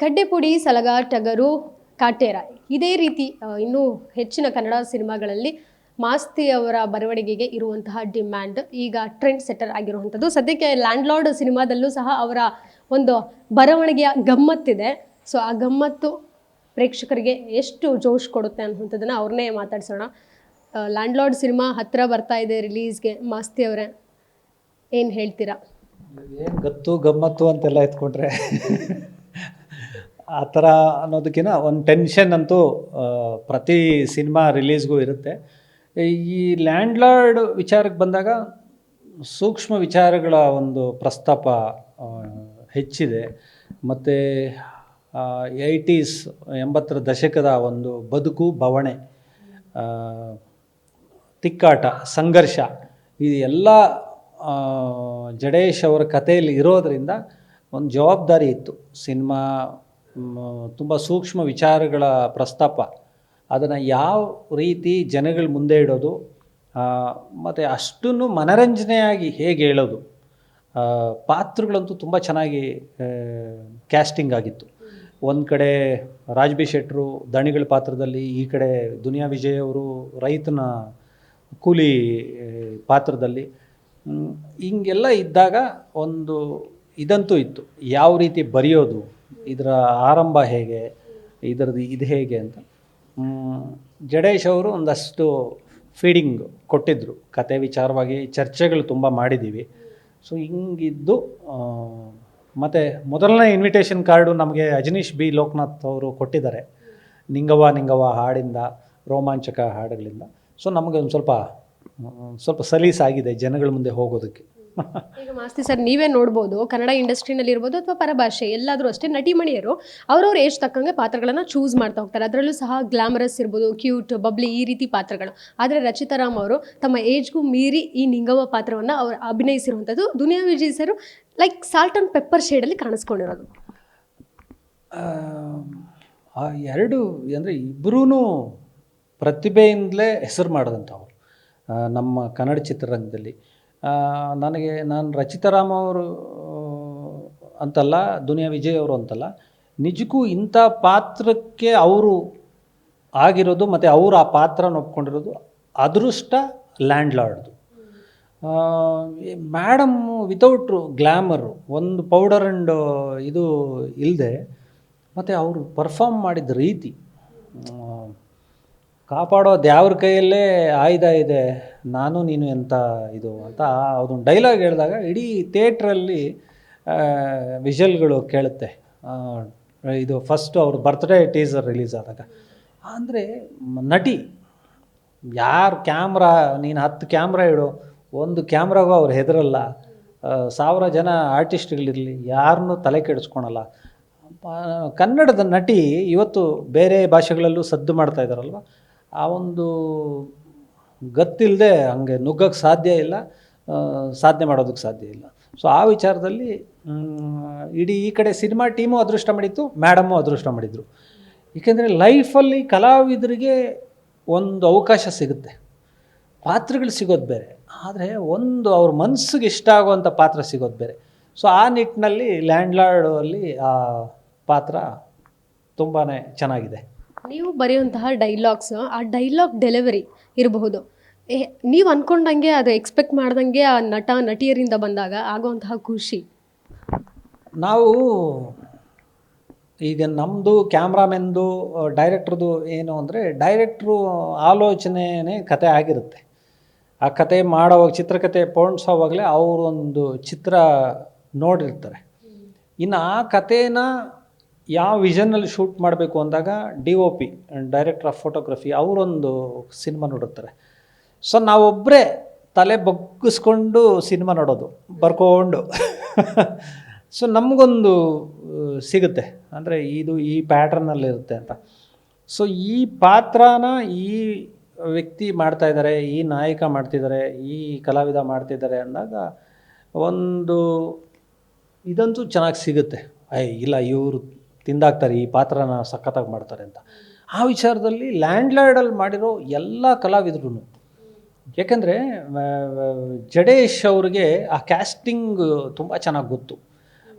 ಕಡ್ಡೆಪುಡಿ, ಸಲಗ, ಟಗರು, ಕಾಟೇರ ಇದೇ ರೀತಿ ಇನ್ನೂ ಹೆಚ್ಚಿನ ಕನ್ನಡ ಸಿನಿಮಾಗಳಲ್ಲಿ ಮಾಸ್ತಿ ಅವರ ಬರವಣಿಗೆಗೆ ಇರುವಂತಹ ಡಿಮ್ಯಾಂಡ್ ಈಗ ಟ್ರೆಂಡ್ ಸೆಟ್ಟರ್ ಆಗಿರುವಂಥದ್ದು. ಸದ್ಯಕ್ಕೆ ಲ್ಯಾಂಡ್ ಲಾರ್ಡ್ ಸಿನಿಮಾದಲ್ಲೂ ಸಹ ಅವರ ಒಂದು ಬರವಣಿಗೆಯ ಗಮ್ಮತ್ತಿದೆ. ಸೊ ಆ ಗಮ್ಮತ್ತು ಪ್ರೇಕ್ಷಕರಿಗೆ ಎಷ್ಟು ಜೋಶ್ ಕೊಡುತ್ತೆ ಅನ್ನುವಂಥದ್ದನ್ನು ಅವ್ರನ್ನೇ ಮಾತಾಡ್ಸೋಣ. ಲ್ಯಾಂಡ್ ಲಾರ್ಡ್ ಸಿನಿಮಾ ಹತ್ತಿರ ಬರ್ತಾ ಇದೆ ರಿಲೀಸ್ಗೆ. ಮಾಸ್ತಿ ಅವರೇ ಏನು ಹೇಳ್ತೀರಾ? ಏನು ಗತ್ತು ಗಮ್ಮತ್ತು ಅಂತೆಲ್ಲ ಎತ್ಕೊಂಡ್ರೆ ಆ ಥರ ಅನ್ನೋದಕ್ಕಿಂತ ಒಂದು ಟೆನ್ಷನ್ ಅಂತೂ ಪ್ರತಿ ಸಿನಿಮಾ ರಿಲೀಸ್ಗೂ ಇರುತ್ತೆ. ಈ ಲ್ಯಾಂಡ್ ಲಾರ್ಡ್ ವಿಚಾರಕ್ಕೆ ಬಂದಾಗ ಸೂಕ್ಷ್ಮ ವಿಚಾರಗಳ ಒಂದು ಪ್ರಸ್ತಾಪ ಹೆಚ್ಚಿದೆ. ಮತ್ತು 80s 80ರ ದಶಕದ ಒಂದು ಬದುಕು ಬವಣೆ, ತಿಕ್ಕಾಟ, ಸಂಘರ್ಷ ಇದು ಎಲ್ಲ ಜಡೇಶ್ ಅವರ ಕಥೆಯಲ್ಲಿ ಇರೋದರಿಂದ ಒಂದು ಜವಾಬ್ದಾರಿ ಇತ್ತು. ಸಿನಿಮಾ ತುಂಬ ಸೂಕ್ಷ್ಮ ವಿಚಾರಗಳ ಪ್ರಸ್ತಾಪ, ಅದನ್ನು ಯಾವ ರೀತಿ ಜನಗಳ ಮುಂದೆ ಇಡೋದು ಮತ್ತು ಅಷ್ಟನ್ನು ಮನರಂಜನೆಯಾಗಿ ಹೇಗೆ ಹೇಳೋದು. ಪಾತ್ರಗಳಂತೂ ತುಂಬ ಚೆನ್ನಾಗಿ ಕ್ಯಾಸ್ಟಿಂಗ್ ಆಗಿತ್ತು. ಒಂದು ಕಡೆ ರಾಜ್ ಬಿ ಶೆಟ್ಟರು ದಣಿಗಳ ಪಾತ್ರದಲ್ಲಿ, ಈ ಕಡೆ ದುನಿಯಾ ವಿಜಯ್ ಅವರು ರೈತನ ಕೂಲಿ ಪಾತ್ರದಲ್ಲಿ. ಹಿಂಗೆಲ್ಲ ಇದ್ದಾಗ ಒಂದು ಇದಂತೂ ಇತ್ತು, ಯಾವ ರೀತಿ ಬರೆಯೋದು, ಇದರ ಆರಂಭ ಹೇಗೆ, ಇದರದ್ದು ಇದು ಹೇಗೆ ಅಂತ ಜಡೇಶ್ ಅವರು ಒಂದಷ್ಟು ಫೀಡಿಂಗ್ ಕೊಟ್ಟಿದ್ದರು. ಕತೆ ವಿಚಾರವಾಗಿ ಚರ್ಚೆಗಳು ತುಂಬ ಮಾಡಿದ್ದೀವಿ. ಸೊ ಹಿಂಗಿದ್ದು ಮತ್ತು ಮೊದಲನೇ ಇನ್ವಿಟೇಷನ್ ಕಾರ್ಡು ನಮಗೆ ಅಜನೀಶ್ ಬಿ ಲೋಕನಾಥ್ ಅವರು ಕೊಟ್ಟಿದ್ದಾರೆ, ನಿಂಗವ್ವ ನಿಂಗವ್ವ ಹಾಡಿಂದ, ರೋಮಾಂಚಕ ಹಾಡುಗಳಿಂದ. ಸೊ ನಮಗೆ ಒಂದು ಸ್ವಲ್ಪ ಸಲೀಸಾಗಿದೆ ಜನಗಳ ಮುಂದೆ ಹೋಗೋದಕ್ಕೆ. ಈಗ ಮಾಸ್ತಿ ಸರ್, ನೀವೇ ನೋಡ್ಬೋದು, ಕನ್ನಡ ಇಂಡಸ್ಟ್ರಿನಲ್ಲಿ ಇರ್ಬೋದು ಅಥವಾ ಪರಭಾಷೆ ಎಲ್ಲಾದರೂ ಅಷ್ಟೇ ನಟಿಮಣಿಯರು ಅವ್ರವ್ರ ಏಜ್ ತಕ್ಕಂಗೆ ಪಾತ್ರಗಳನ್ನು ಚೂಸ್ ಮಾಡ್ತಾ ಹೋಗ್ತಾರೆ. ಅದರಲ್ಲೂ ಸಹ ಗ್ಲಾಮರಸ್ ಇರ್ಬೋದು, ಕ್ಯೂಟ್, ಬಬ್ಲಿ ಈ ರೀತಿ ಪಾತ್ರಗಳು. ಆದರೆ ರಚಿತಾ ರಾಮ್ ಅವರು ತಮ್ಮ ಏಜ್ಗೂ ಮೀರಿ ಈ ನಿಂಗವ್ವ ಪಾತ್ರವನ್ನು ಅವರು ಅಭಿನಯಿಸಿರುವಂಥದ್ದು. Duniya Vijay sir like salt and pepper ಶೇಡಲ್ಲಿ ಕಾಣಿಸ್ಕೊಂಡಿರೋದು. ಎರಡು ಅಂದರೆ ಇಬ್ಬರೂ ಪ್ರತಿಭೆಯಿಂದಲೇ ಹೆಸರು ಮಾಡಿದಂಥವ್ರು ನಮ್ಮ ಕನ್ನಡ ಚಿತ್ರರಂಗದಲ್ಲಿ. ನಾನು ರಚಿತಾ ರಾಮ್ ಅವರು ಅಂತಲ್ಲ, ದುನಿಯಾ ವಿಜಯ್ ಅವರು ಅಂತಲ್ಲ, ನಿಜಕ್ಕೂ ಇಂಥ ಪಾತ್ರಕ್ಕೆ ಅವರು ಆಗಿರೋದು ಮತ್ತು ಅವರು ಆ ಪಾತ್ರನ ಒಪ್ಕೊಂಡಿರೋದು ಅದೃಷ್ಟ ಲ್ಯಾಂಡ್ ಲಾರ್ಡ್ದು. ಮೇಡಮ್ ವಿತೌಟ್ ಗ್ಲ್ಯಾಮರು, ಒಂದು ಪೌಡರ್ ಆ್ಯಂಡ್ ಇದು ಇಲ್ಲದೆ, ಮತ್ತು ಅವರು ಪರ್ಫಾರ್ಮ್ ಮಾಡಿದ ರೀತಿ, ಕಾಪಾಡೋದು ಯಾವ್ರ ಕೈಯಲ್ಲೇ ಆಯುಧ ಇದೆ, ನಾನು ನೀನು ಎಂಥ ಇದು ಅಂತ ಅದೊಂದು ಡೈಲಾಗ್ ಹೇಳಿದಾಗ ಇಡೀ ಥಿಯೇಟ್ರಲ್ಲಿ ವಿಷಲ್ಗಳು ಕೇಳುತ್ತೆ. ಇದು ಫಸ್ಟು ಅವ್ರ ಬರ್ತ್ಡೇ ಟೀಸರ್ ರಿಲೀಸ್ ಆದಾಗ. ಅಂದರೆ ನಟಿ, ಯಾರು ಕ್ಯಾಮ್ರಾ, ನೀನು 10 ಕ್ಯಾಮ್ರಾ ಇಡು, ಒಂದು ಕ್ಯಾಮ್ರಾಗೂ ಅವ್ರು ಹೆದರಲ್ಲ. 1000 ಜನ ಆರ್ಟಿಸ್ಟ್ಗಳಿರಲಿ, ಯಾರನ್ನೂ ತಲೆ ಕೆಡಿಸ್ಕೊಳಲ್ಲ. ಕನ್ನಡದ ನಟಿ ಇವತ್ತು ಬೇರೆ ಭಾಷೆಗಳಲ್ಲೂ ಸದ್ದು ಮಾಡ್ತಾ ಇದ್ದಾರಲ್ವ, ಆ ಒಂದು ಗೊತ್ತಿಲ್ಲದೆ ಹಂಗೆ ನುಗ್ಗಕ್ಕೆ ಸಾಧ್ಯ ಇಲ್ಲ, ಸಾಧನೆ ಮಾಡೋದಕ್ಕೆ ಸಾಧ್ಯ ಇಲ್ಲ. ಸೊ ಆ ವಿಚಾರದಲ್ಲಿ ಇಡೀ ಈ ಕಡೆ ಸಿನಿಮಾ ಟೀಮು ಅದೃಷ್ಟ ಮಾಡಿತ್ತು, ಮೇಡಮ್ಮು ಅದೃಷ್ಟ ಮಾಡಿದರು. ಏಕೆಂದರೆ ಲೈಫಲ್ಲಿ ಕಲಾವಿದರಿಗೆ ಒಂದು ಅವಕಾಶ ಸಿಗುತ್ತೆ, ಪಾತ್ರಗಳು ಸಿಗೋದು ಬೇರೆ, ಆದರೆ ಒಂದು ಅವ್ರ ಮನಸ್ಸಿಗೆ ಇಷ್ಟ ಆಗುವಂಥ ಪಾತ್ರ ಸಿಗೋದು ಬೇರೆ. ಸೊ ಆ ನಿಟ್ಟಿನಲ್ಲಿ ಲ್ಯಾಂಡ್ ಲಾರ್ಡಲ್ಲಿ ಆ ಪಾತ್ರ ತುಂಬಾ ಚೆನ್ನಾಗಿದೆ. ನೀವು ಬರೆಯುವಂತಹ ಡೈಲಾಗ್ಸ್, ಆ ಡೈಲಾಗ್ ಡೆಲಿವರಿ ಇರಬಹುದು, ನೀವು ಅಂದ್ಕೊಂಡಂಗೆ ಅದು ಎಕ್ಸ್ಪೆಕ್ಟ್ ಮಾಡ್ದಂಗೆ ಆ ನಟ ನಟಿಯರಿಂದ ಬಂದಾಗ ಆಗುವಂತಹ ಖುಷಿ. ನಾವು ಈಗ ನಮ್ಮದು ಕ್ಯಾಮ್ರಾಮೆನ್ದು, ಡೈರೆಕ್ಟ್ರದು ಏನು ಅಂದರೆ, ಡೈರೆಕ್ಟ್ರು ಆಲೋಚನೆಯೇ ಕತೆ ಆಗಿರುತ್ತೆ. ಆ ಕತೆ ಮಾಡೋವಾಗ, ಚಿತ್ರಕಥೆ ಪೋಣಿಸೋವಾಗಲೇ ಅವರೊಂದು ಚಿತ್ರ ನೋಡಿರ್ತಾರೆ. ಇನ್ನು ಆ ಕಥೆನ ಯಾವ ವಿಷನ್ನಲ್ಲಿ ಶೂಟ್ ಮಾಡಬೇಕು ಅಂದಾಗ DOP, ಡೈರೆಕ್ಟರ್ ಆಫ್ ಫೋಟೋಗ್ರಫಿ, ಅವರೊಂದು ಸಿನಿಮಾ ನೋಡಿರ್ತಾರೆ. ಸೊ ನಾವೊಬ್ಬರೇ ತಲೆ ಬಗ್ಗಿಸ್ಕೊಂಡು ಸಿನಿಮಾ ನೋಡೋದು, ಬರ್ಕೊಂಡು ಸೊ ನಮಗೊಂದು ಸಿಗುತ್ತೆ, ಅಂದರೆ ಇದು ಈ ಪ್ಯಾಟ್ರನ್ನಲ್ಲಿರುತ್ತೆ ಅಂತ. ಸೊ ಈ ಪಾತ್ರನ ಈ ವ್ಯಕ್ತಿ ಮಾಡ್ತಾಯಿದ್ದಾರೆ, ಈ ನಾಯಕ ಮಾಡ್ತಿದ್ದಾರೆ, ಈ ಕಲಾವಿದ ಮಾಡ್ತಿದ್ದಾರೆ ಅಂದಾಗ ಒಂದು ಇದಂತೂ ಚೆನ್ನಾಗಿ ಸಿಗುತ್ತೆ. ಇಲ್ಲ ಇವರು ತಿಂದಾಕ್ತಾರೆ, ಈ ಪಾತ್ರನ ಸಖತ್ತಾಗಿ ಮಾಡ್ತಾರೆ ಅಂತ. ಆ ವಿಚಾರದಲ್ಲಿ ಲ್ಯಾಂಡ್ ಲಾರ್ಡಲ್ಲಿ ಮಾಡಿರೋ ಎಲ್ಲ ಕಲಾವಿದ್ರು, ಯಾಕೆಂದರೆ ಜಡೇಶ್ ಅವ್ರಿಗೆ ಆ ಕ್ಯಾಸ್ಟಿಂಗ್ ತುಂಬ ಚೆನ್ನಾಗಿ ಗೊತ್ತು,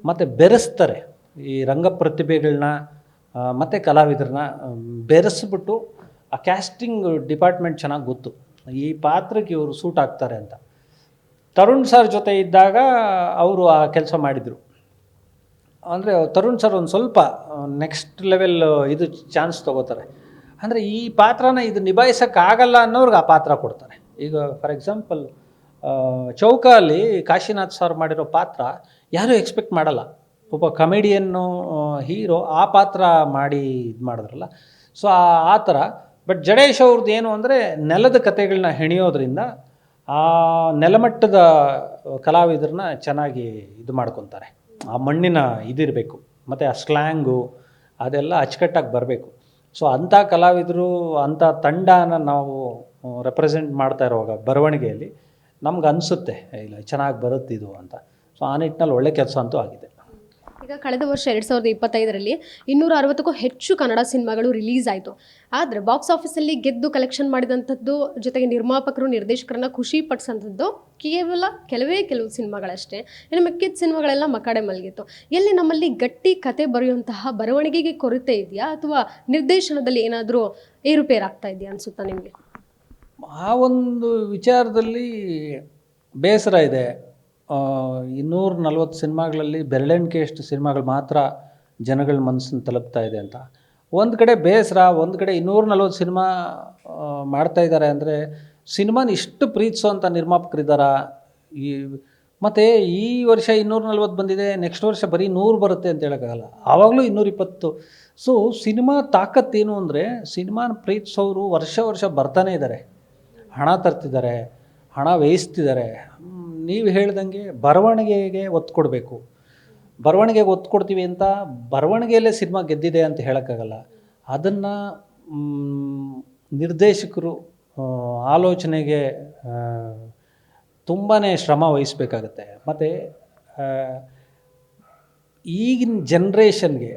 ಮತ್ತು ಬೆರೆಸ್ತಾರೆ. ಈ ರಂಗ ಪ್ರತಿಭೆಗಳನ್ನ ಮತ್ತು ಕಲಾವಿದರನ್ನ ಬೆರೆಸ್ಬಿಟ್ಟು ಆ ಕ್ಯಾಸ್ಟಿಂಗ್ ಡಿಪಾರ್ಟ್ಮೆಂಟ್ ಚೆನ್ನಾಗಿ ಗೊತ್ತು ಈ ಪಾತ್ರಕ್ಕೆ ಇವರು ಸೂಟ್ ಆಗ್ತಾರೆ ಅಂತ. ತರುಣ್ ಸರ್ ಜೊತೆ ಇದ್ದಾಗ ಅವರು ಆ ಕೆಲಸ ಮಾಡಿದರು. ಅಂದರೆ ತರುಣ್ ಸರ್ ಒಂದು ಸ್ವಲ್ಪ ನೆಕ್ಸ್ಟ್ ಲೆವೆಲ್ ಇದು ಚಾನ್ಸ್ ತೊಗೋತಾರೆ. ಅಂದರೆ ಈ ಪಾತ್ರನ ಇದು ನಿಭಾಯಿಸೋಕ್ಕಾಗಲ್ಲ ಅನ್ನೋರ್ಗೆ ಆ ಪಾತ್ರ ಕೊಡ್ತಾರೆ. ಈಗ ಫಾರ್ ಎಕ್ಸಾಂಪಲ್ ಚೌಕ ಅಲ್ಲಿ ಕಾಶಿನಾಥ್ ಸರ್ ಮಾಡಿರೋ ಪಾತ್ರ ಯಾರೂ ಎಕ್ಸ್ಪೆಕ್ಟ್ ಮಾಡಲ್ಲ. ಒಬ್ಬ ಕಮಿಡಿಯನ್ನು ಹೀರೋ ಆ ಪಾತ್ರ ಮಾಡಿ ಇದು ಮಾಡಿದ್ರಲ್ಲ, ಸೊ ಆ ಥರ. ಬಟ್ ಜಡೇಶ್ ಅವ್ರದ್ದು ಏನು ಅಂದರೆ ನೆಲದ ಕಥೆಗಳನ್ನ ಹೆಣೆಯೋದ್ರಿಂದ ಆ ನೆಲಮಟ್ಟದ ಕಲಾವಿದರನ್ನ ಚೆನ್ನಾಗಿ ಇದು ಮಾಡ್ಕೊತಾರೆ. ಆ ಮಣ್ಣಿನ ಇದಿರಬೇಕು ಮತ್ತು ಆ ಸ್ಲ್ಯಾಂಗು ಅದೆಲ್ಲ ಅಚ್ಚುಕಟ್ಟಾಗಿ ಬರಬೇಕು. ಸೊ ಅಂಥ ಕಲಾವಿದರು ಅಂಥ ತಂಡನ ನಾವು ರೆಪ್ರೆಸೆಂಟ್ ಮಾಡ್ತಾ ಇರುವಾಗ ಬರವಣಿಗೆಯಲ್ಲಿ ನಮ್ಗೆ ಅನಿಸುತ್ತೆ ಇಲ್ಲ ಚೆನ್ನಾಗಿ ಬರುತ್ತಿದು ಅಂತ. ಸೊ ಆ ನಿಟ್ಟಿನಲ್ಲಿ ಒಳ್ಳೆ ಕೆಲಸ ಅಂತೂ ಆಗಿದೆ. ಈಗ ಕಳೆದ ವರ್ಷ 2025ರಲ್ಲಿ 260ಕ್ಕೂ ಹೆಚ್ಚು ಕನ್ನಡ ಸಿನಿಮಾಗಳು ರಿಲೀಸ್ ಆಯಿತು. ಆದರೆ ಬಾಕ್ಸ್ ಆಫೀಸಲ್ಲಿ ಗೆದ್ದು ಕಲೆಕ್ಷನ್ ಮಾಡಿದಂಥದ್ದು, ಜೊತೆಗೆ ನಿರ್ಮಾಪಕರು ನಿರ್ದೇಶಕರನ್ನ ಖುಷಿ ಪಡಿಸೋಂಥದ್ದು ಕೇವಲ ಕೆಲವು ಸಿನಿಮಾಗಳಷ್ಟೇ. ಇನ್ನು ಮಿಕ್ಕಿದ ಸಿನಿಮಾಗಳೆಲ್ಲ ಮಕಾಡೆ ಮಲಗಿತ್ತು. ಎಲ್ಲಿ ನಮ್ಮಲ್ಲಿ ಗಟ್ಟಿ ಕತೆ ಬರೆಯುವಂತಹ ಬರವಣಿಗೆಗೆ ಕೊರತೆ ಇದೆಯಾ, ಅಥವಾ ನಿರ್ದೇಶನದಲ್ಲಿ ಏನಾದರೂ ಏರುಪೇರಾಗ್ತಾ ಇದೆಯಾ ಅನಿಸುತ್ತಾ ನಿಮಗೆ? ಆ ಒಂದು ವಿಚಾರದಲ್ಲಿ ಬೇಸರ ಇದೆ. 240 ಸಿನಿಮಾಗಳಲ್ಲಿ ಬೆರಳೆಣಿಕೆಯಷ್ಟು ಸಿನಿಮಾಗಳು ಮಾತ್ರ ಜನಗಳ ಮನಸ್ಸನ್ನು ತಲುಪ್ತಾ ಇದೆ ಅಂತ ಒಂದು ಕಡೆ ಬೇಸರ. ಒಂದು ಕಡೆ 240 ಸಿನಿಮಾ ಮಾಡ್ತಾ ಇದ್ದಾರೆ ಅಂದರೆ ಸಿನಿಮಾನ ಇಷ್ಟು ಪ್ರೀತಿಸೋಂಥ ನಿರ್ಮಾಪಕರಿದ್ದಾರಾ? ಮತ್ತು ಈ ವರ್ಷ 240 ಬಂದಿದೆ, ನೆಕ್ಸ್ಟ್ ವರ್ಷ ಬರೀ 100 ಬರುತ್ತೆ ಅಂತ ಹೇಳೋಕ್ಕಾಗಲ್ಲ. ಆವಾಗಲೂ 220. ಸೊ ಸಿನಿಮಾ ತಾಕತ್ತೇನು ಅಂದರೆ ಸಿನಿಮಾನ ಪ್ರೀತಿಸೋರು ವರ್ಷ ಬರ್ತಾನೆ ಇದ್ದಾರೆ, ಹಣ ತರ್ತಿದ್ದಾರೆ, ಹಣ ವ್ಯಯಿಸ್ತಿದ್ದಾರೆ. ನೀವು ಹೇಳ್ದಂಗೆ ಬರವಣಿಗೆಗೆ ಒತ್ತು ಕೊಡಬೇಕು. ಬರವಣಿಗೆಗೆ ಒತ್ತು ಕೊಡ್ತೀವಿ ಅಂತ ಬರವಣಿಗೆಯಲ್ಲೇ ಸಿನಿಮಾ ಗೆದ್ದಿದೆ ಅಂತ ಹೇಳೋಕ್ಕಾಗಲ್ಲ. ಅದನ್ನು ನಿರ್ದೇಶಕರು ಆಲೋಚನೆಗೆ ತುಂಬಾ ಶ್ರಮ ವಹಿಸಬೇಕಾಗತ್ತೆ. ಮತ್ತು ಈಗಿನ ಜನ್ರೇಷನ್ಗೆ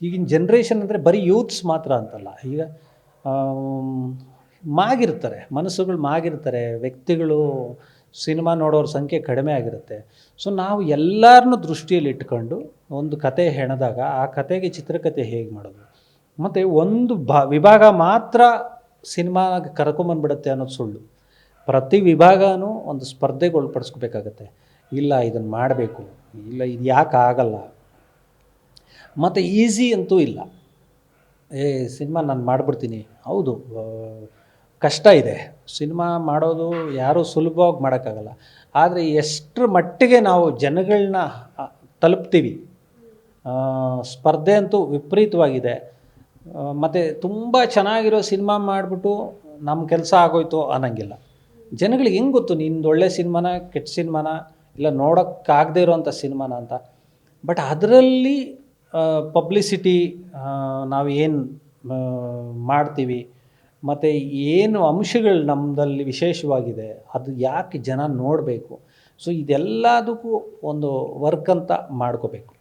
ಈಗಿನ ಜನ್ರೇಷನ್ ಅಂದರೆ ಬರೀ ಯೂತ್ಸ್ ಮಾತ್ರ ಅಂತಲ್ಲ. ಈಗ ಮಾಗಿರ್ತಾರೆ, ಮನಸ್ಸುಗಳು ಮಾಗಿರ್ತಾರೆ, ವ್ಯಕ್ತಿಗಳು ಸಿನಿಮಾ ನೋಡೋರ ಸಂಖ್ಯೆ ಕಡಿಮೆ ಆಗಿರುತ್ತೆ. ಸೊ ನಾವು ಎಲ್ಲರನ್ನೂ ದೃಷ್ಟಿಯಲ್ಲಿ ಇಟ್ಕೊಂಡು ಒಂದು ಕತೆ ಹೆಣೆದಾಗ ಆ ಕತೆಗೆ ಚಿತ್ರಕಥೆ ಹೇಗೆ ಮಾಡೋದು, ಮತ್ತು ಒಂದು ವಿಭಾಗ ಮಾತ್ರ ಸಿನಿಮಾಗೆ ಕರ್ಕೊಂಬಂದ್ಬಿಡುತ್ತೆ ಅನ್ನೋದು ಸುಳ್ಳು. ಪ್ರತಿ ವಿಭಾಗನೂ ಒಂದು ಸ್ಪರ್ಧೆಗೆ ಒಳಪಡಿಸ್ಕೋಬೇಕಾಗತ್ತೆ. ಇಲ್ಲ ಇದನ್ನು ಮಾಡಬೇಕು, ಇಲ್ಲ ಇದು ಯಾಕೆ ಆಗಲ್ಲ. ಮತ್ತು ಈಸಿ ಅಂತೂ ಇಲ್ಲ. ಸಿನಿಮಾ ನಾನು ಮಾಡಿಬಿಡ್ತೀನಿ, ಹೌದು ಕಷ್ಟ ಇದೆ. ಸಿನಿಮಾ ಮಾಡೋದು ಯಾರೂ ಸುಲಭವಾಗಿ ಮಾಡೋಕ್ಕಾಗಲ್ಲ. ಆದರೆ ಎಷ್ಟರ ಮಟ್ಟಿಗೆ ನಾವು ಜನಗಳನ್ನ ತಲುಪ್ತೀವಿ. ಸ್ಪರ್ಧೆ ಅಂತೂ ವಿಪರೀತವಾಗಿದೆ. ಮತ್ತು ತುಂಬ ಚೆನ್ನಾಗಿರೋ ಸಿನಿಮಾ ಮಾಡಿಬಿಟ್ಟು ನಮ್ಮ ಕೆಲಸ ಆಗೋಯ್ತು ಅನ್ನೋಂಗಿಲ್ಲ. ಜನಗಳಿಗೆ ಹೆಂಗೆ ಗೊತ್ತು ನಿಂದು ಒಳ್ಳೆ ಸಿನಿಮಾನ ಕೆಟ್ಟ ಸಿನಿಮಾನ ಇಲ್ಲ ನೋಡೋಕ್ಕಾಗದೇ ಇರೋವಂಥ ಸಿನಿಮಾನ ಅಂತ. ಬಟ್ ಅದರಲ್ಲಿ ಪಬ್ಲಿಸಿಟಿ ನಾವು ಏನು ಮಾಡ್ತೀವಿ ಮತ್ತು ಏನು ಅಂಶಗಳು ನಮ್ಮದಲ್ಲಿ ವಿಶೇಷವಾಗಿದೆ ಅದು ಯಾಕೆ ಜನ ನೋಡಬೇಕು. ಸೊ ಇದೆಲ್ಲದಕ್ಕೂ ಒಂದು ವರ್ಕ್ ಅಂತ ಮಾಡ್ಕೋಬೇಕು.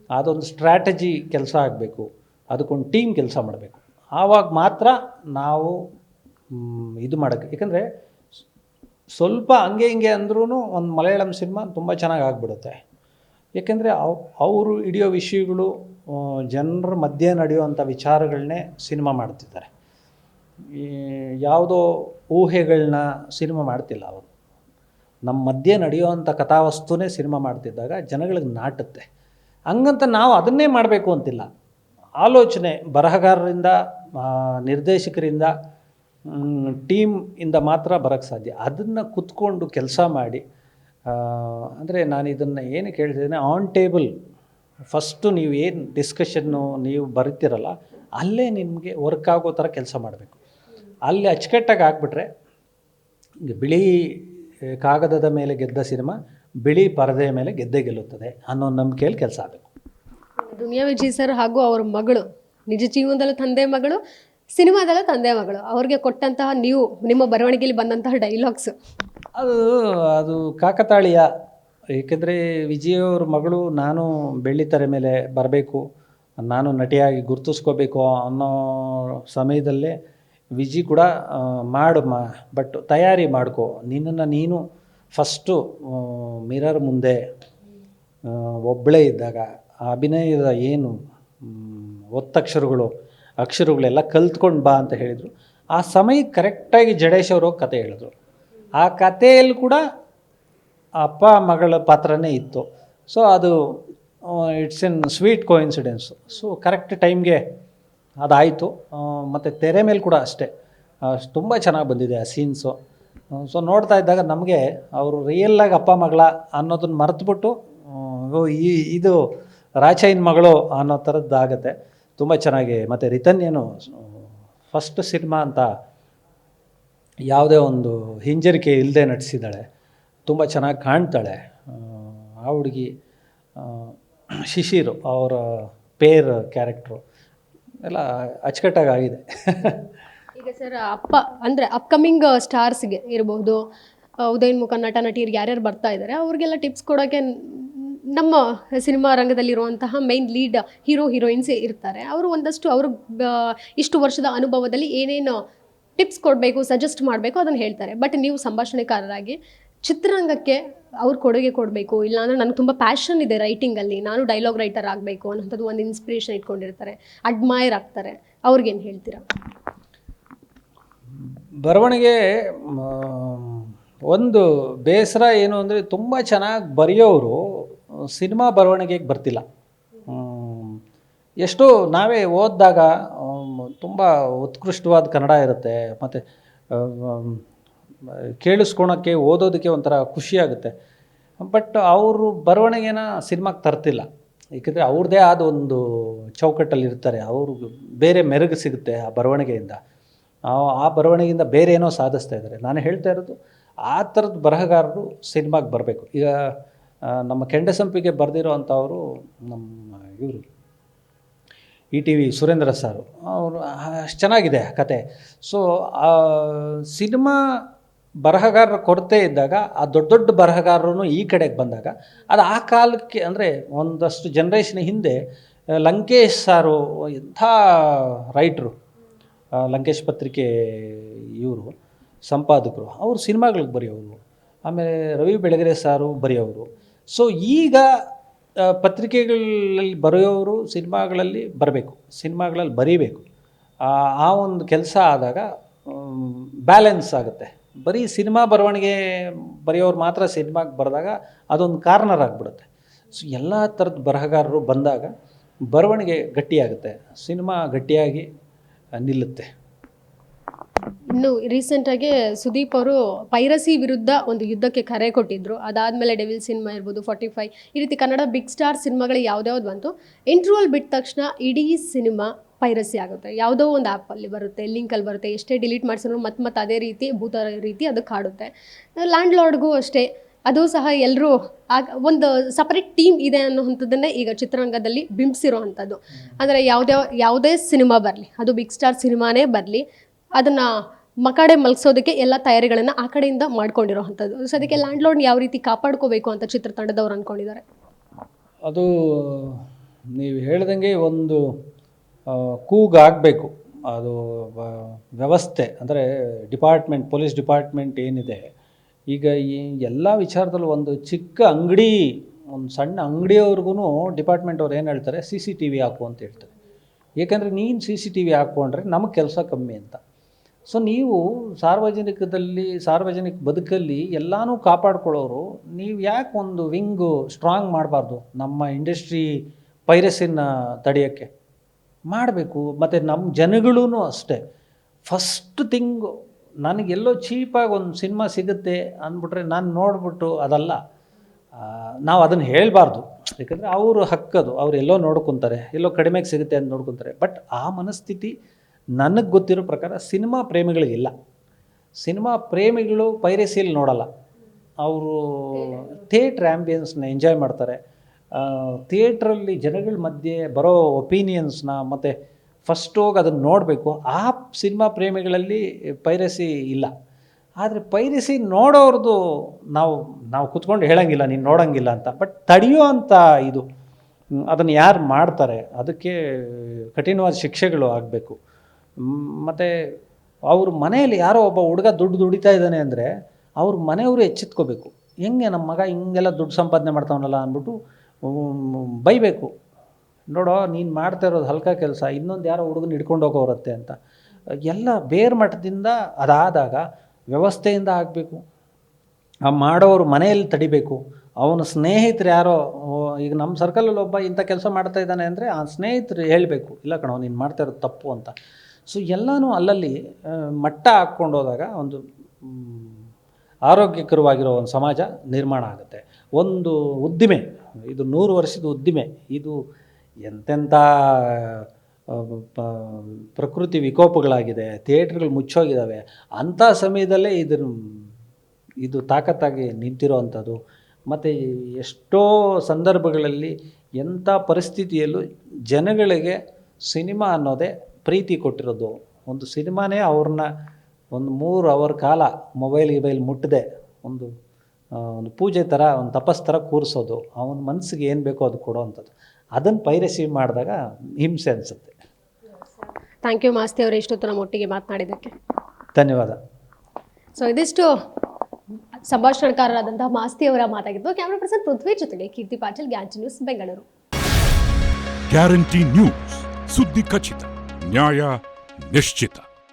ಅದೊಂದು ಸ್ಟ್ರ್ಯಾಟಜಿ ಕೆಲಸ ಆಗಬೇಕು, ಅದಕ್ಕೊಂದು ಟೀಮ್ ಕೆಲಸ ಮಾಡಬೇಕು. ಆವಾಗ ಮಾತ್ರ ನಾವು ಇದು ಮಾಡೋಕ್ಕೆ. ಯಾಕಂದರೆ ಸ್ವಲ್ಪ ಹಂಗೆ ಹಿಂಗೆ ಅಂದ್ರೂ ಒಂದು ಮಲಯಾಳಂ ಸಿನಿಮಾ ತುಂಬ ಚೆನ್ನಾಗಿ ಆಗಿಬಿಡುತ್ತೆ. ಏಕೆಂದರೆ ಅವರು ಹಿಡಿಯೋ ವಿಷಯಗಳು ಜನರ ಮಧ್ಯೆ ನಡೆಯುವಂಥ ವಿಚಾರಗಳನ್ನೇ ಸಿನಿಮಾ ಮಾಡ್ತಿದ್ದಾರೆ. ಯಾವುದೋ ಊಹೆಗಳನ್ನ ಸಿನಿಮಾ ಮಾಡ್ತಿಲ್ಲ ಅವರು. ನಮ್ಮ ಮಧ್ಯೆ ನಡೆಯುವಂಥ ಕಥಾವಸ್ತುನೇ ಸಿನಿಮಾ ಮಾಡ್ತಿದ್ದಾಗ ಜನಗಳಿಗೆ ನಾಟುತ್ತೆ. ಹಂಗಂತ ನಾವು ಅದನ್ನೇ ಮಾಡಬೇಕು ಅಂತಿಲ್ಲ. ಆಲೋಚನೆ ಬರಹಗಾರರಿಂದ, ನಿರ್ದೇಶಕರಿಂದ, ಟೀಮ್ ಇಂದ ಮಾತ್ರ ಬರೋಕ್ಕೆ ಸಾಧ್ಯ. ಅದನ್ನು ಕುತ್ಕೊಂಡು ಕೆಲಸ ಮಾಡಿ, ಅಂದರೆ ನಾನು ಇದನ್ನು ಏನಕ್ಕೆ ಹೇಳ್ತಿದ್ದೇನೆ, ಆನ್ ಟೇಬಲ್ ಫಸ್ಟು ನೀವು ಏನು ಡಿಸ್ಕಷನ್ನು ನೀವು ಬರೀತಿರಲ್ಲ ಅಲ್ಲೇ ನಿಮಗೆ ವರ್ಕ್ ಆಗೋ ಥರ ಕೆಲಸ ಮಾಡಬೇಕು. ಅಲ್ಲಿ ಅಚ್ಚುಕಟ್ಟಾಗಿ ಆಗಿಬಿಟ್ರೆ ಬಿಳಿ ಕಾಗದದ ಮೇಲೆ ಗೆದ್ದ ಸಿನಿಮಾ ಬಿಳಿ ಪರದೆಯ ಮೇಲೆ ಗೆಲ್ಲುತ್ತದೆ ಅನ್ನೋ ನಂಬಿಕೆಯಲ್ಲಿ ಕೆಲಸ ಆಗಬೇಕು. ದುನಿಯಾ ವಿಜಯ್ ಸರ್ ಹಾಗೂ ಅವ್ರ ಮಗಳು ನಿಜ ಜೀವನದಲ್ಲೂ ತಂದೆ ಮಗಳು, ಸಿನಿಮಾದಲ್ಲೂ ತಂದೆ ಮಗಳು. ಅವ್ರಿಗೆ ಕೊಟ್ಟಂತಹ ನಿಮ್ಮ ಬರವಣಿಗೆಯಲ್ಲಿ ಬಂದಂತಹ ಡೈಲಾಗ್ಸ್ ಅದು ಕಾಕತಾಳೀಯ. ಏಕೆಂದರೆ ವಿಜಯವ್ರ ಮಗಳು ನಾನು ಬೆಳ್ಳಿತೆರೆ ಮೇಲೆ ಬರಬೇಕು, ನಾನು ನಟಿಯಾಗಿ ಗುರುತಿಸ್ಕೋಬೇಕು ಅನ್ನೋ ಸಮಯದಲ್ಲೇ ವಿಜಿ ಕೂಡ ಬಟ್ ತಯಾರಿ ಮಾಡ್ಕೊ, ನಿನ್ನನ್ನು ನೀನು ಫಸ್ಟು ಮಿರರ್ ಮುಂದೆ ಒಬ್ಬಳೇ ಇದ್ದಾಗ ಆ ಅಭಿನಯದ ಏನು ಒತ್ತಕ್ಷರಗಳು ಅಕ್ಷರಗಳೆಲ್ಲ ಕಲ್ತ್ಕೊಂಡು ಬಾ ಅಂತ ಹೇಳಿದರು. ಆ ಸಮಯಕ್ಕೆ ಕರೆಕ್ಟಾಗಿ ಜಡೇಶ್ ಅವರು ಕತೆ ಹೇಳಿದ್ರು. ಆ ಕಥೆಯಲ್ಲಿ ಕೂಡ ಅಪ್ಪ ಮಗಳ ಪಾತ್ರನೇ ಇತ್ತು. ಸೊ ಅದು it's an sweet coincidence. So correct ಟೈಮ್ಗೆ ಅದಾಯಿತು. ಮತ್ತು ತೆರೆ ಮೇಲೆ ಕೂಡ ಅಷ್ಟೇ ತುಂಬ ಚೆನ್ನಾಗಿ ಬಂದಿದೆ ಆ ಸೀನ್ಸು. ಸೊ ನೋಡ್ತಾ ಇದ್ದಾಗ ನಮಗೆ ಅವರು ರಿಯಲ್ಲಾಗಿ ಅಪ್ಪ ಮಗಳ ಅನ್ನೋದನ್ನ ಮರೆತುಬಿಟ್ಟು ಇದು ರಾಚೈನ್ ಮಗಳು ಅನ್ನೋ ಥರದ್ದಾಗತ್ತೆ. ತುಂಬ ಚೆನ್ನಾಗಿ. ಮತ್ತು ರಿತನ್ ಏನು ಫಸ್ಟ್ ಸಿನಿಮಾ ಅಂತ ಯಾವುದೇ ಒಂದು ಹಿಂಜರಿಕೆ ಇಲ್ಲದೆ ನಟಿಸಿದ್ದಾಳೆ. ತುಂಬ ಚೆನ್ನಾಗಿ ಕಾಣ್ತಾಳೆ ಆ ಹುಡುಗಿ. ಶಿಶಿರು ಅವರ ಪೇರ್ ಕ್ಯಾರೆಕ್ಟ್ರು ಎಲ್ಲ ಅಚ್ಚುಕಟ್ಟಾಗಿದೆ. ಈಗ ಸರ್ ಅಂದರೆ ಅಪ್ಕಮಿಂಗ್ ಸ್ಟಾರ್ಸ್ಗೆ ಇರಬಹುದು, ಉದಯೋನ್ಮುಖ ನಟ ನಟಿಯರಿಗೆ ಯಾರ್ಯಾರು ಬರ್ತಾ ಇದ್ದಾರೆ ಅವ್ರಿಗೆಲ್ಲ ಟಿಪ್ಸ್ ಕೊಡೋಕ್ಕೆ ನಮ್ಮ ಸಿನಿಮಾ ರಂಗದಲ್ಲಿರುವಂತಹ ಮೇನ್ ಲೀಡ್ ಹೀರೋ ಹೀರೋಯಿನ್ಸ್ ಇರ್ತಾರೆ. ಅವರು ಒಂದಷ್ಟು ಅವರು ಇಷ್ಟು ವರ್ಷದ ಅನುಭವದಲ್ಲಿ ಏನೇನು ಟಿಪ್ಸ್ ಕೊಡಬೇಕು, ಸಜೆಸ್ಟ್ ಮಾಡಬೇಕು ಅದನ್ನು ಹೇಳ್ತಾರೆ. ಬಟ್ ನೀವು ಸಂಭಾಷಣೆಕಾರರಾಗಿ ಚಿತ್ರರಂಗಕ್ಕೆ ಅವ್ರು ಕೊಡುಗೆ ಕೊಡಬೇಕು, ಇಲ್ಲಾಂದರೆ ನನಗೆ ತುಂಬ ಪ್ಯಾಷನ್ ಇದೆ ರೈಟಿಂಗಲ್ಲಿ, ನಾನು ಡೈಲಾಗ್ ರೈಟರ್ ಆಗಬೇಕು ಅನ್ನೋಂಥದ್ದು ಒಂದು ಇನ್ಸ್ಪಿರೇಷನ್ ಇಟ್ಕೊಂಡಿರ್ತಾರೆ, ಅಡ್ಮೈರ್ ಆಗ್ತಾರೆ, ಅವ್ರಿಗೇನು ಹೇಳ್ತೀರಾ? ಬರವಣಿಗೆ ಒಂದು ಬೇಸರ ಏನು ಅಂದರೆ ತುಂಬ ಚೆನ್ನಾಗಿ ಬರೆಯೋರು ಸಿನಿಮಾ ಬರವಣಿಗೆಗೆ ಬರ್ತಿಲ್ಲ. ಎಷ್ಟೋ ನಾವೇ ಓದಿದಾಗ ತುಂಬ ಉತ್ಕೃಷ್ಟವಾದ ಕನ್ನಡ ಇರುತ್ತೆ, ಮತ್ತು ಕೇಳಿಸ್ಕೊಳೋಕ್ಕೆ ಓದೋದಕ್ಕೆ ಒಂಥರ ಖುಷಿಯಾಗುತ್ತೆ. ಬಟ್ ಅವರು ಬರವಣಿಗೆನ ಸಿನಿಮಾಗೆ ತರ್ತಿಲ್ಲ. ಏಕೆಂದರೆ ಅವ್ರದ್ದೇ ಆದ ಒಂದು ಚೌಕಟ್ಟಲ್ಲಿ ಇರ್ತಾರೆ. ಅವರು ಬೇರೆ ಮೆರುಗು ಸಿಗುತ್ತೆ ಆ ಬರವಣಿಗೆಯಿಂದ. ಆ ಬರವಣಿಗೆಯಿಂದ ಬೇರೆ ಏನೋ ಸಾಧಿಸ್ತಾ ಇದ್ದಾರೆ. ನಾನು ಹೇಳ್ತಾ ಇರೋದು ಆ ಥರದ ಬರಹಗಾರರು ಸಿನಿಮಾಗೆ ಬರಬೇಕು. ಈಗ ನಮ್ಮ ಕೆಂಡಸಂಪಿಗೆ ಬರೆದಿರೋ ಅಂಥವರು ನಮ್ಮ ಇವರು ETV ಸುರೇಂದ್ರ ಸಾರು, ಅವರು ಅಷ್ಟು ಚೆನ್ನಾಗಿದೆ ಕತೆ. ಸೊ ಸಿನಿಮಾ ಬರಹಗಾರರ ಕೊರತೆ ಇದ್ದಾಗ ಆ ದೊಡ್ಡ ದೊಡ್ಡ ಬರಹಗಾರರು ಈ ಕಡೆಗೆ ಬಂದಾಗ ಅದು ಆ ಕಾಲಕ್ಕೆ ಅಂದರೆ ಒಂದಷ್ಟು ಜನ್ರೇಷನ್ ಹಿಂದೆ ಲಂಕೇಶ್ ಸಾರು ಎಂಥ ರೈಟ್ರು, ಲಂಕೇಶ್ ಪತ್ರಿಕೆ ಇವರು ಸಂಪಾದಕರು, ಅವರು ಸಿನಿಮಾಗಳಿಗೆ ಬರೆಯೋರು. ಆಮೇಲೆ ರವಿ ಬೆಳಗೆರೆ ಸಾರು ಬರೆಯೋರು. ಸೊ ಈಗ ಪತ್ರಿಕೆಗಳಲ್ಲಿ ಬರೆಯೋರು ಸಿನಿಮಾಗಳಲ್ಲಿ ಬರಬೇಕು, ಸಿನಿಮಾಗಳಲ್ಲಿ ಬರೀಬೇಕು. ಆ ಒಂದು ಕೆಲಸ ಆದಾಗ ಬ್ಯಾಲೆನ್ಸ್ ಆಗುತ್ತೆ. ಬರೀ ಸಿನಿಮಾ ಬರವಣಿಗೆ ಬರೆಯೋರು ಮಾತ್ರ ಸಿನಿಮಾಗೆ ಬರೆದಾಗ ಅದೊಂದು ಕಾರ್ನರ್ ಆಗಿಬಿಡುತ್ತೆ. ಸೊ ಎಲ್ಲ ಥರದ ಬರಹಗಾರರು ಬಂದಾಗ ಬರವಣಿಗೆ ಗಟ್ಟಿಯಾಗುತ್ತೆ, ಸಿನಿಮಾ ಗಟ್ಟಿಯಾಗಿ ನಿಲ್ಲುತ್ತೆ. ಇನ್ನು ರೀಸೆಂಟಾಗಿ ಸುದೀಪ್ ಅವರು ಪೈರಸಿ ವಿರುದ್ಧ ಒಂದು ಯುದ್ಧಕ್ಕೆ ಕರೆ ಕೊಟ್ಟಿದ್ರು. ಅದಾದಮೇಲೆ ಡೆವಿಲ್ ಸಿನಿಮಾ ಇರ್ಬೋದು, 45 ಈ ರೀತಿ ಕನ್ನಡ ಬಿಗ್ ಸ್ಟಾರ್ ಸಿನಿಮಾಗಳು ಯಾವ್ದ್ಯಾವ್ದು ಬಂತು, ಇಂಟರ್ವಲ್ ಬಿಟ್ಟ ತಕ್ಷಣ ಇಡೀ ಸಿನಿಮಾ ಪೈರಸಿ ಆಗುತ್ತೆ. ಯಾವುದೋ ಒಂದು ಆ್ಯಪಲ್ಲಿ ಬರುತ್ತೆ, ಲಿಂಕಲ್ಲಿ ಬರುತ್ತೆ, ಎಷ್ಟೇ ಡಿಲೀಟ್ ಮಾಡಿಸಿದ್ರು ಮತ್ತೆ ಅದೇ ರೀತಿ ಭೂತ ರೀತಿ ಅದಕ್ಕೆ ಕಾಡುತ್ತೆ. ಲ್ಯಾಂಡ್ ಲಾರ್ಡ್ಗೂ ಅಷ್ಟೇ, ಅದು ಸಹ ಎಲ್ಲರೂ ಒಂದು ಸಪರೇಟ್ ಟೀಮ್ ಇದೆ ಅನ್ನೋವಂಥದ್ದನ್ನೇ ಈಗ ಚಿತ್ರರಂಗದಲ್ಲಿ ಬಿಂಬಿಸಿರೋ ಅಂಥದ್ದು. ಅಂದರೆ ಯಾವುದೇ ಸಿನಿಮಾ ಬರಲಿ, ಅದು ಬಿಗ್ ಸ್ಟಾರ್ ಸಿನಿಮಾನೇ ಬರಲಿ, ಅದನ್ನು ಮಕಾಡೆ ಮಲಗಿಸೋದಕ್ಕೆ ಎಲ್ಲ ತಯಾರಿಗಳನ್ನು ಆ ಕಡೆಯಿಂದ ಮಾಡ್ಕೊಂಡಿರೋ ಅಂಥದ್ದು. ಸೊ ಅದಕ್ಕೆ ಲ್ಯಾಂಡ್ ಲಾರ್ಡ್ ಯಾವ ರೀತಿ ಕಾಪಾಡ್ಕೋಬೇಕು ಅಂತ ಚಿತ್ರತಂಡದವ್ರು ಅಂದ್ಕೊಂಡಿದ್ದಾರೆ. ಅದು ನೀವು ಹೇಳ್ದಂಗೆ ಒಂದು ಕೂಗಾಗಬೇಕು. ಅದು ವ್ಯವಸ್ಥೆ ಅಂದರೆ ಡಿಪಾರ್ಟ್ಮೆಂಟ್, ಪೊಲೀಸ್ ಡಿಪಾರ್ಟ್ಮೆಂಟ್ ಏನಿದೆ ಈಗ ಈ ಎಲ್ಲ ವಿಚಾರದಲ್ಲೂ ಒಂದು ಚಿಕ್ಕ ಅಂಗಡಿ, ಒಂದು ಸಣ್ಣ ಅಂಗಡಿಯವ್ರಿಗೂ ಡಿಪಾರ್ಟ್ಮೆಂಟ್ ಅವ್ರು ಏನು ಹೇಳ್ತಾರೆ, CCTV ಹಾಕು ಅಂತ ಹೇಳ್ತಾರೆ. ಏಕೆಂದರೆ ನೀನು CCTV ಹಾಕ್ಕೊಂಡ್ರೆ ನಮಗೆ ಕೆಲಸ ಕಮ್ಮಿ ಅಂತ. ಸೊ ನೀವು ಸಾರ್ವಜನಿಕ ಬದುಕಲ್ಲಿ ಎಲ್ಲನೂ ಕಾಪಾಡ್ಕೊಳ್ಳೋರು, ನೀವು ಯಾಕೆ ಒಂದು ವಿಂಗು ಸ್ಟ್ರಾಂಗ್ ಮಾಡಬಾರ್ದು? ನಮ್ಮ ಇಂಡಸ್ಟ್ರಿ ಪೈರಸಿನ ತಡೆಯೋಕ್ಕೆ ಮಾಡಬೇಕು. ಮತ್ತು ನಮ್ಮ ಜನಗಳೂ ಅಷ್ಟೇ. ಫಸ್ಟ್ ಥಿಂಗು, ನನಗೆಲ್ಲೋ ಚೀಪಾಗಿ ಒಂದು ಸಿನಿಮಾ ಸಿಗುತ್ತೆ ಅಂದ್ಬಿಟ್ರೆ ನಾನು ನೋಡಿಬಿಟ್ಟು ಅದಲ್ಲ, ನಾವು ಅದನ್ನು ಹೇಳಬಾರ್ದು. ಯಾಕಂದರೆ ಅವರು ಹಕ್ಕದು, ಅವ್ರು ಎಲ್ಲೋ ನೋಡ್ಕೊತಾರೆ, ಎಲ್ಲೋ ಕಡಿಮೆಗೆ ಸಿಗುತ್ತೆ ಅಂತ ನೋಡ್ಕೊತಾರೆ. ಬಟ್ ಆ ಮನಸ್ಥಿತಿ ನನಗೆ ಗೊತ್ತಿರೋ ಪ್ರಕಾರ ಸಿನಿಮಾ ಪ್ರೇಮಿಗಳಿಗಿಲ್ಲ. ಸಿನಿಮಾ ಪ್ರೇಮಿಗಳು ಪೈರಸಿಯಲ್ಲಿ ನೋಡಲ್ಲ, ಅವರು ಥಿಯೇಟ್ರ್ ಆ್ಯಂಬಿಯನ್ಸ್ನ ಎಂಜಾಯ್ ಮಾಡ್ತಾರೆ. ಥಿಯೇಟ್ರಲ್ಲಿ ಜನಗಳ ಮಧ್ಯೆ ಬರೋ ಒಪಿನಿಯನ್ಸ್ನ ಮತ್ತು ಫಸ್ಟ್ ಹೋಗಿ ಅದನ್ನು ನೋಡಬೇಕು. ಆ ಸಿನಿಮಾ ಪ್ರೇಮಿಗಳಲ್ಲಿ ಪೈರಸಿ ಇಲ್ಲ. ಆದರೆ ಪೈರಸಿ ನೋಡೋರ್ದು ನಾವು ಕೂತ್ಕೊಂಡು ಹೇಳೋಂಗಿಲ್ಲ, ನೀನು ನೋಡೋಂಗಿಲ್ಲ ಅಂತ. ಬಟ್ ತಡೆಯೋ ಅಂಥ ಇದು, ಅದನ್ನು ಯಾರು ಮಾಡ್ತಾರೆ ಅದಕ್ಕೆ ಕಠಿಣವಾದ ಶಿಕ್ಷೆಗಳು ಆಗಬೇಕು. ಮತ್ತು ಅವ್ರ ಮನೆಯಲ್ಲಿ ಯಾರೋ ಒಬ್ಬ ಹುಡುಗ ದುಡ್ಡು ದುಡಿತಾ ಇದ್ದಾನೆ ಅಂದರೆ ಅವ್ರ ಮನೆಯವರು ಎಚ್ಚೆತ್ಕೋಬೇಕು. ಹೆಂಗೆ ನಮ್ಮ ಮಗ ಹಿಂಗೆಲ್ಲ ದುಡ್ಡು ಸಂಪಾದನೆ ಮಾಡ್ತಾವನಲ್ಲ ಅಂದ್ಬಿಟ್ಟು ಬೈಬೇಕು. ನೋಡೋ ನೀನು ಮಾಡ್ತಾ ಇರೋದು ಹಲ್ಕ ಕೆಲಸ, ಇನ್ನೊಂದು ಯಾರೋ ಹುಡುಗನ ಹಿಡ್ಕೊಂಡು ಹೋಗೋರತ್ತೆ ಅಂತ ಎಲ್ಲ ಬೇರೆ ಮಟ್ಟದಿಂದ ಅದಾದಾಗ ವ್ಯವಸ್ಥೆಯಿಂದ ಆಗಬೇಕು. ಆ ಮಾಡೋರು ಮನೆಯಲ್ಲಿ ತಡಿಬೇಕು. ಅವನ ಸ್ನೇಹಿತರು ಯಾರೋ ಈಗ ನಮ್ಮ ಸರ್ಕಲಲ್ಲಿ ಒಬ್ಬ ಇಂಥ ಕೆಲಸ ಮಾಡ್ತಾ ಇದ್ದಾನೆ ಅಂದರೆ ಆ ಸ್ನೇಹಿತರು ಹೇಳಬೇಕು, ಇಲ್ಲ ಕಣೋ ನೀನು ಮಾಡ್ತಾ ಇರೋದು ತಪ್ಪು ಅಂತ. ಸೊ ಎಲ್ಲನೂ ಅಲ್ಲಲ್ಲಿ ಮಟ್ಟ ಹಾಕ್ಕೊಂಡು ಹೋದಾಗ ಒಂದು ಆರೋಗ್ಯಕರವಾಗಿರೋ ಒಂದು ಸಮಾಜ ನಿರ್ಮಾಣ ಆಗುತ್ತೆ. ಒಂದು ಉದ್ದಿಮೆ, ಇದು 100 ವರ್ಷದ ಉದ್ದಿಮೆ, ಇದು ಎಂತೆಂಥ ಪ್ರಕೃತಿ ವಿಕೋಪಗಳಾಗಿದೆ, ಥಿಯೇಟ್ರ್ಗಳು ಮುಚ್ಚೋಗಿದ್ದಾವೆ, ಅಂಥ ಸಮಯದಲ್ಲೇ ಇದು ತಾಕತ್ತಾಗಿ ನಿಂತಿರೋ ಅಂಥದ್ದು. ಮತ್ತು ಎಷ್ಟೋ ಸಂದರ್ಭಗಳಲ್ಲಿ ಎಂಥ ಪರಿಸ್ಥಿತಿಯಲ್ಲೂ ಜನಗಳಿಗೆ ಸಿನಿಮಾ ಅನ್ನೋದೇ ಪ್ರೀತಿ ಕೊಟ್ಟಿರೋದು. ಒಂದು ಸಿನಿಮಾನೇ ಅವ್ರನ್ನ ಒಂದು 3 ಅವರ್ ಕಾಲ ಮೊಬೈಲ್ ಮುಟ್ಟದೆ ಒಂದು ಪೂಜೆ ಥರ, ಒಂದು ತಪಸ್ ಥರ ಕೂರಿಸೋದು, ಅವನ ಮನಸ್ಸಿಗೆ ಏನು ಬೇಕೋ ಅದು ಕೊಡೋ ಅಂಥದ್ದು. ಅದನ್ನು ಪೈರಸಿ ಮಾಡಿದಾಗ ಹಿಂಸೆ ಅನಿಸುತ್ತೆ. ಥ್ಯಾಂಕ್ ಯು ಮಾಸ್ತಿ ಅವರು, ಇಷ್ಟೊತ್ತು ನಮ್ಮ ಒಟ್ಟಿಗೆ ಮಾತನಾಡಿದ್ದಕ್ಕೆ ಧನ್ಯವಾದ. ಸೊ ಇದಿಷ್ಟು ಸಂಭಾಷಣೆಕಾರರಾದಂತಹ ಮಾಸ್ತಿ ಅವರ ಮಾತಾಗಿದ್ದು. ಕ್ಯಾಮ್ರಾ ಪರ್ಸನ್ ಪೃಥ್ವಿ ಜೊತೆಗೆ Keerthi Patil, guarantee news, Bengaluru. Guarantee news, ಸುದ್ದಿ ಖಚಿತ, ನ್ಯಾಯ ನಿಶ್ಚಿತ.